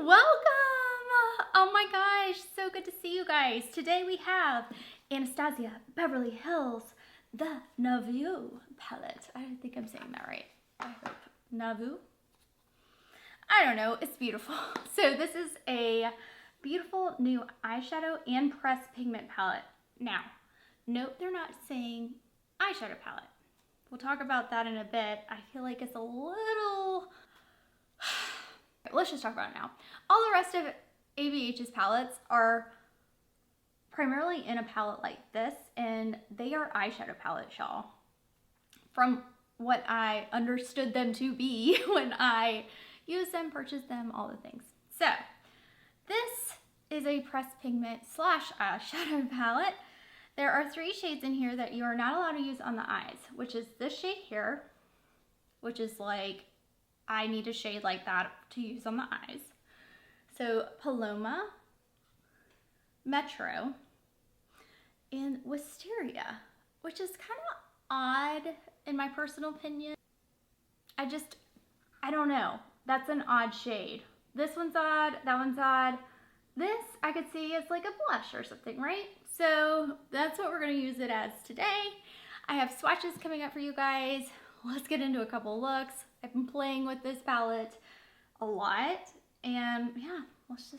Welcome! Oh my gosh, so good to see you guys. Today we have Anastasia Beverly Hills, the Nouveau palette. I don't think I'm saying that right. I hope. Nouveau? I don't know, it's beautiful. So this is a beautiful new eyeshadow and pressed pigment palette. Now, note they're not saying eyeshadow palette. We'll talk about that in a bit. I feel like it's a little... Let's just talk about it now. All the rest of ABH's palettes are primarily in a palette like this, and they are eyeshadow palettes, y'all. From what I understood them to be when I used them, purchased them, all the things. So, this is a pressed pigment / eyeshadow palette. There are 3 shades in here that you are not allowed to use on the eyes, which is this shade here, which is like, I need a shade like that to use on the eyes. So Paloma, Metro, and Wisteria, which is kind of odd in my personal opinion. I don't know. That's an odd shade. This one's odd, that one's odd. This I could see as like a blush or something, right? So that's what we're gonna use it as today. I have swatches coming up for you guys. Let's get into a couple looks. I've been playing with this palette a lot, and yeah, let's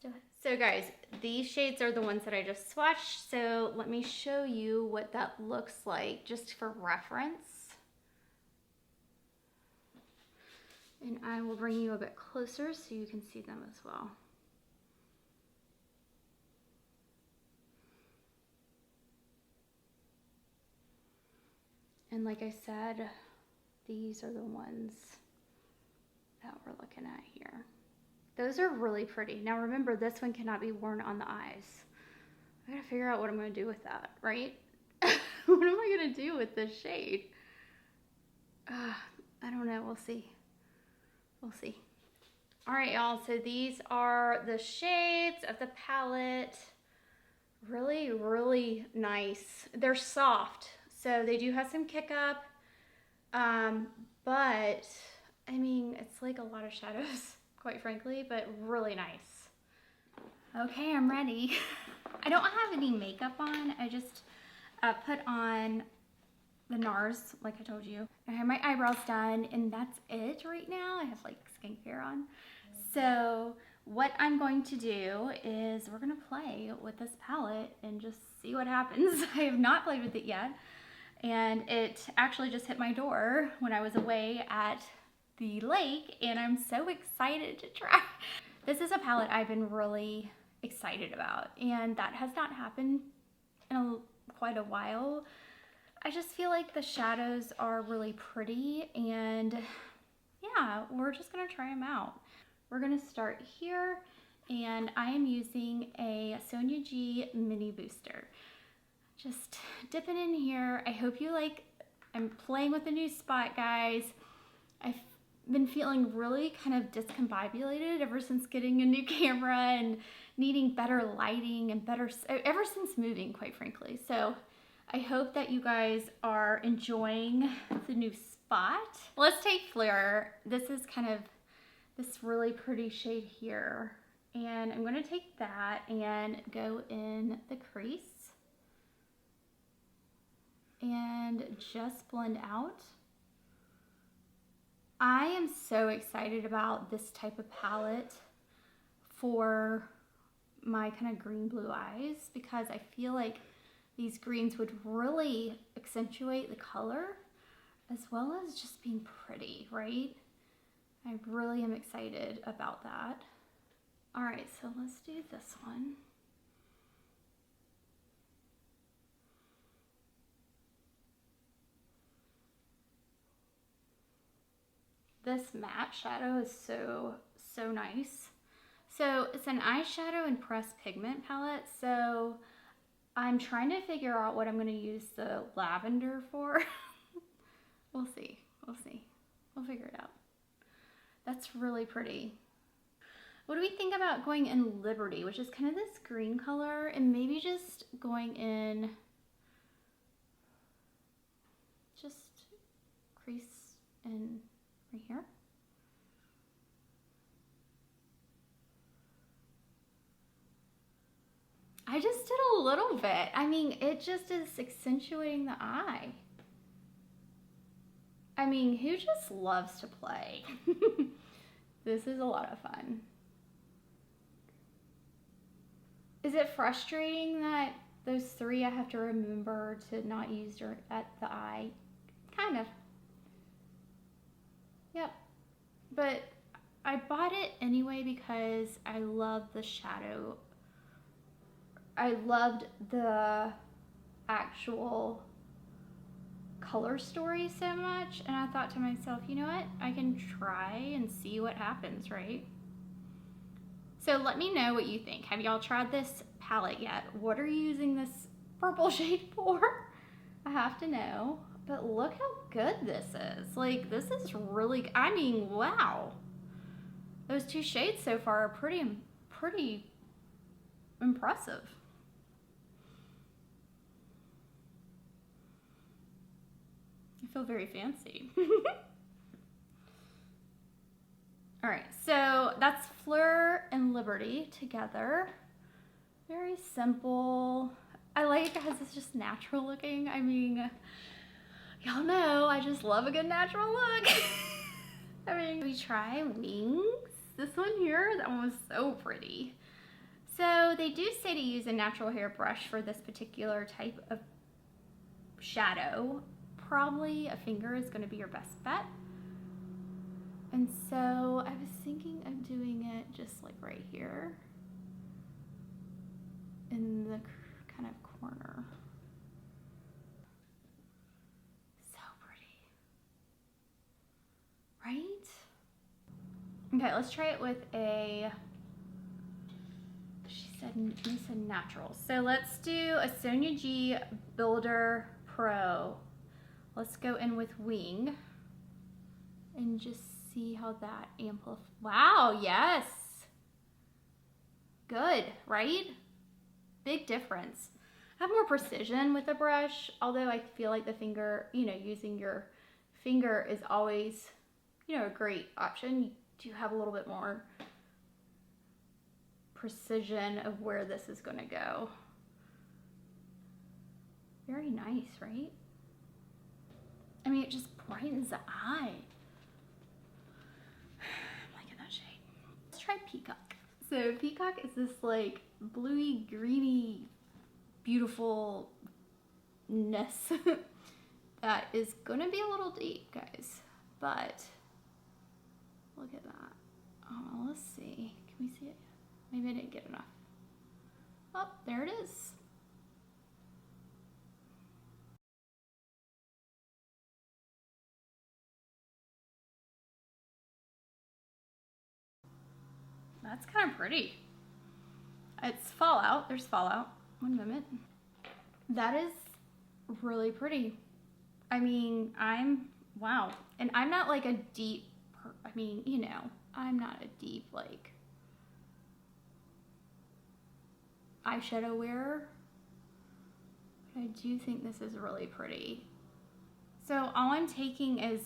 do it. So guys, these shades are the ones that I just swatched, so let me show you what that looks like just for reference. And I will bring you a bit closer so you can see them as well. And like I said, these are the ones that we're looking at here. Those are really pretty. Now remember, this one cannot be worn on the eyes. I gotta figure out what I'm gonna do with that, right? What am I gonna do with this shade? I don't know, we'll see. We'll see. All right, y'all, so these are the shades of the palette. Really, really nice. They're soft, so they do have some kick up. But I mean, it's like a lot of shadows, quite frankly, but really nice. Okay, I'm ready. I don't have any makeup on. I just put on the NARS, like I told you. I have my eyebrows done, and that's it right now. I have like skincare on. So what I'm going to do is we're gonna play with this palette and just see what happens. I have not played with it yet. And it actually just hit my door when I was away at the lake, and I'm so excited to try. This is a palette I've been really excited about, and that has not happened in quite a while. I just feel like the shadows are really pretty, and yeah, we're just gonna try them out. We're gonna start here, and I am using a Sonia G Mini Booster. Just dipping in here. I hope you like, I'm playing with a new spot, guys. I've been feeling really kind of discombobulated ever since getting a new camera and needing better lighting and ever since moving, quite frankly. So I hope that you guys are enjoying the new spot. Let's take Flare. This is kind of this really pretty shade here. And I'm gonna take that and go in the crease and just blend out. I am so excited about this type of palette for my kind of green blue eyes, because I feel like these greens would really accentuate the color as well as just being pretty, right? I really am excited about that. All right, so let's do this one. This matte shadow is so nice. So it's an eyeshadow and pressed pigment palette. So I'm trying to figure out what I'm gonna use the lavender for. We'll see, we'll figure it out. That's really pretty. What do we think about going in Liberty, which is kind of this green color, and maybe just going in just crease and right here. I just did a little bit. I mean, it just is accentuating the eye. I mean, who just loves to play? This is a lot of fun. Is it frustrating that those 3 I have to remember to not use at the eye? Kind of. Yep. But I bought it anyway because I love the shadow. I loved the actual color story so much, and I thought to myself, you know what? I can try and see what happens, right? So let me know what you think. Have y'all tried this palette yet? What are you using this purple shade for? I have to know. But look how good this is. Like, this is really, I mean, wow. Those 2 shades so far are pretty impressive. I feel very fancy. All right, so that's Fleur and Liberty together. Very simple. I like it because it's just natural looking. I mean, y'all know I just love a good natural look. I mean, we try wings. This one here, that one was so pretty. So they do say to use a natural hair brush for this particular type of shadow. Probably a finger is going to be your best bet. And so I was thinking of doing it just like right here in the kind of corner. So pretty, right? Okay, let's try it with a, you said natural. So let's do a Sonia G Builder Pro. Let's go in with wing and just see how that amplifies. Wow, yes. Good, right? Big difference. I have more precision with the brush, although I feel like the finger, you know, using your finger is always, you know, a great option. You do have a little bit more precision of where this is going to go. Very nice, right? I mean, it just brightens the eye. I'm liking that shade. Let's try Peacock. So Peacock is this like bluey, greeny, beautifulness that is gonna be a little deep, guys. But look at that. Oh, let's see. Can we see it? Maybe I didn't get enough. Oh, there it is. That's kind of pretty. It's fallout. There's fallout. One moment. That is really pretty. I mean, wow. And I'm not like a deep, I mean, you know, I'm not a deep like eyeshadow wearer. But I do think this is really pretty. So all I'm taking is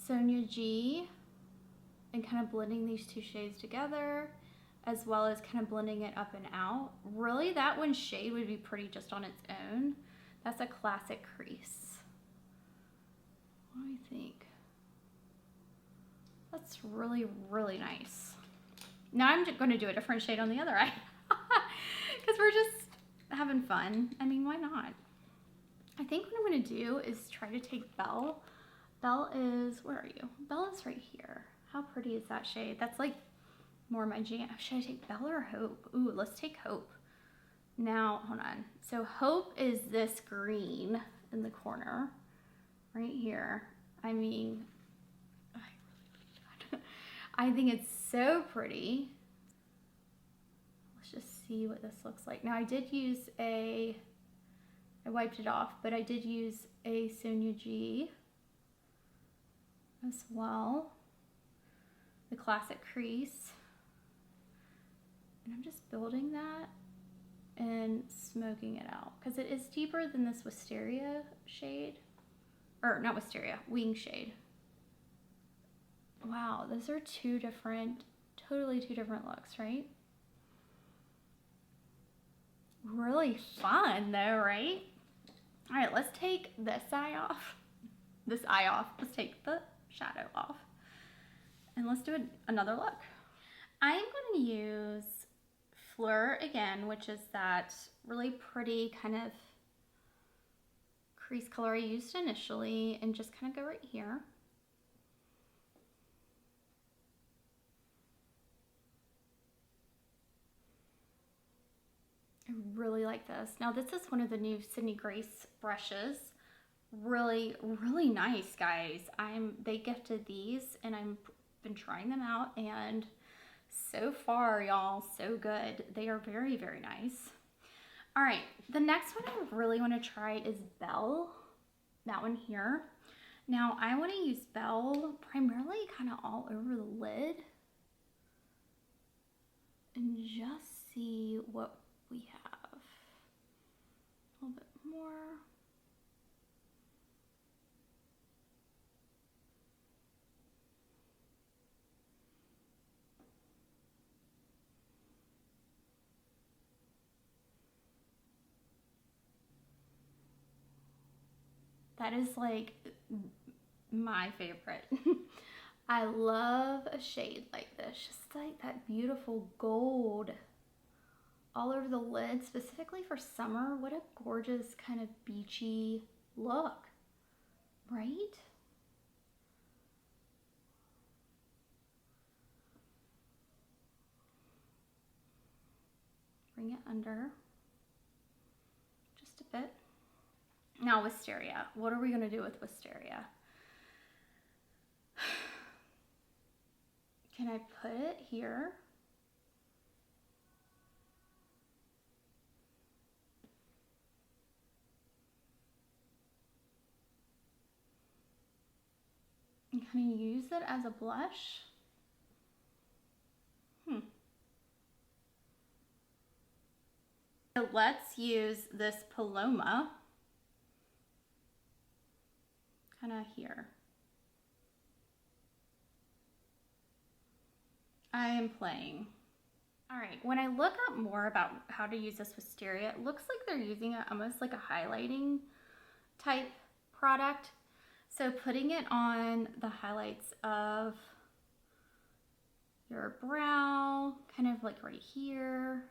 Sonia G and kind of blending these 2 shades together, as well as kind of blending it up and out. Really, that one shade would be pretty just on its own. That's a classic crease. What do you think? That's really, really nice. Now I'm just going to do a different shade on the other eye because we're just having fun. I mean, why not? I think what I'm going to do is try to take Belle. Belle is, where are you? Belle is right here. How pretty is that shade? That's like more my jam. Should I take Belle or Hope? Ooh, let's take Hope. Now, hold on. So Hope is this green in the corner right here. I mean, I really like that. I think it's so pretty. Let's just see what this looks like. Now I did use I wiped it off, but I did use a Sonia G as well. The classic crease. And I'm just building that and smoking it out because it is deeper than this wisteria shade, or not wisteria, wing shade. Wow, those are 2 different, totally 2 different looks, right? really fun though, right? All right, let's take this eye off. Let's take the shadow off. And let's do another look. I'm going to use Fleur again, which is that really pretty kind of crease color I used initially, and just kind of go right here. I really like this. Now this is one of the new Sydney Grace brushes. Really, really nice, guys. They gifted these and I've been trying them out, and so far, y'all, so good. They are very, very nice. All right, the next one I really want to try is Belle. That one here. Now I want to use Belle primarily kind of all over the lid and just see what we have. A little bit more. That is like my favorite. I love a shade like this, just like that beautiful gold all over the lid, specifically for summer. What a gorgeous kind of beachy look, right? Bring it under just a bit. Now wisteria. What are we going to do with wisteria? Can I put it here? And can I use it as a blush? So let's use this Paloma kind of here. I am playing. All right, when I look up more about how to use this wisteria, it looks like they're using it almost like a highlighting type product. So putting it on the highlights of your brow, kind of like right here.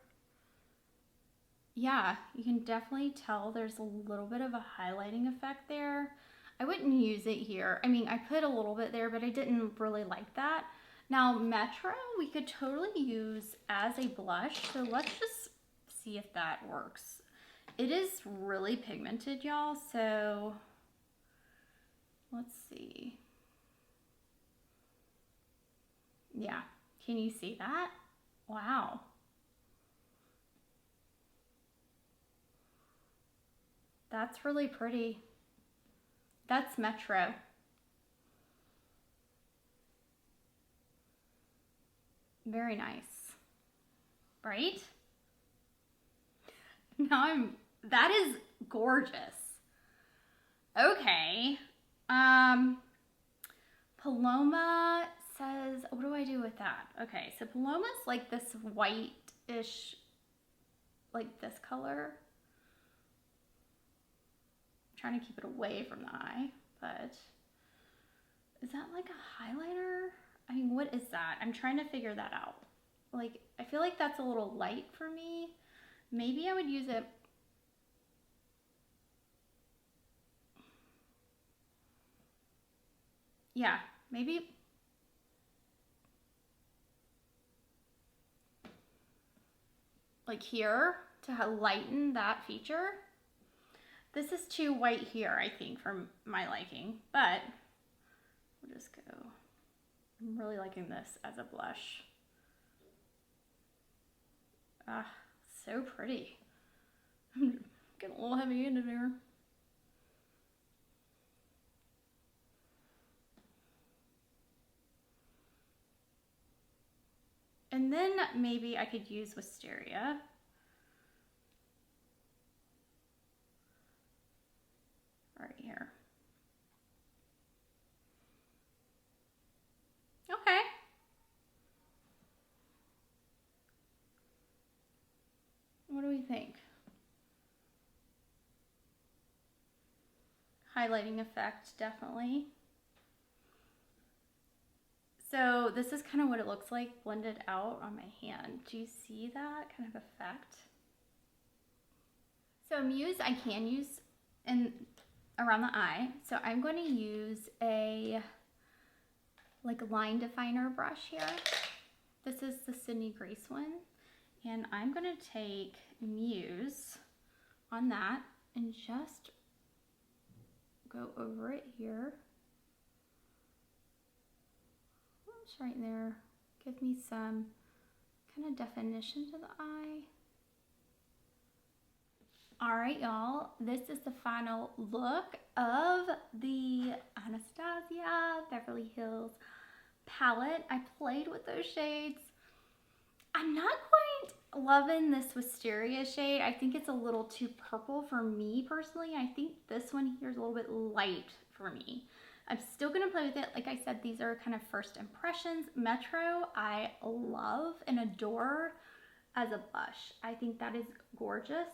Yeah, you can definitely tell there's a little bit of a highlighting effect there. I wouldn't use it here. I mean, I put a little bit there, but I didn't really like that. Now, Metro, we could totally use as a blush. So let's just see if that works. It is really pigmented, y'all. So let's see. Yeah, can you see that? Wow. That's really pretty. That's Metro. Very nice, right? Now that is gorgeous. Okay. Paloma says, what do I do with that? Okay, so Paloma's like this white-ish, like this color. I'm trying to keep it away from the eye, but is that like a highlighter? I mean, what is that? I'm trying to figure that out. Like, I feel like that's a little light for me. Maybe I would use it. Yeah, maybe. Like here to lighten that feature. This is too white here, I think, for my liking, but we'll just go. I'm really liking this as a blush. Ah, so pretty. I'm getting a little heavy-handed here. And then maybe I could use wisteria. Right here. Okay. What do we think? highlighting effect, definitely. So this is kind of what it looks like blended out on my hand. Do you see that kind of effect? So Muse I can use around the eye. So I'm going to use a line definer brush here. This is the Sydney Grace one. And I'm going to take Muse on that and just go over it here. Just right there. Give me some kind of definition to the eye. All right, y'all, this is the final look of the Anastasia Beverly Hills palette. I played with those shades. I'm not quite loving this wisteria shade. I think it's a little too purple for me personally. I think this one here is a little bit light for me. I'm still gonna play with it. Like I said, these are kind of first impressions. Metro, I love and adore as a blush. I think that is gorgeous.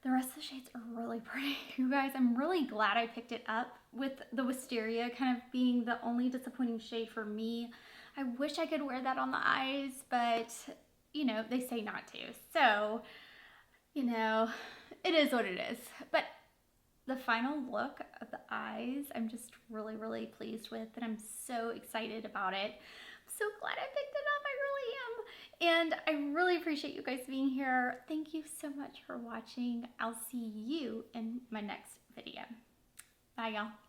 The rest of the shades are really pretty. You guys, I'm really glad I picked it up, with the wisteria kind of being the only disappointing shade for me. I wish I could wear that on the eyes, but you know, they say not to. So, you know, it is what it is. But the final look of the eyes, I'm just really, really pleased with, and I'm so excited about it. I'm so glad I picked it up. I really am. And I really appreciate you guys being here. Thank you so much for watching. I'll see you in my next video. Bye, y'all.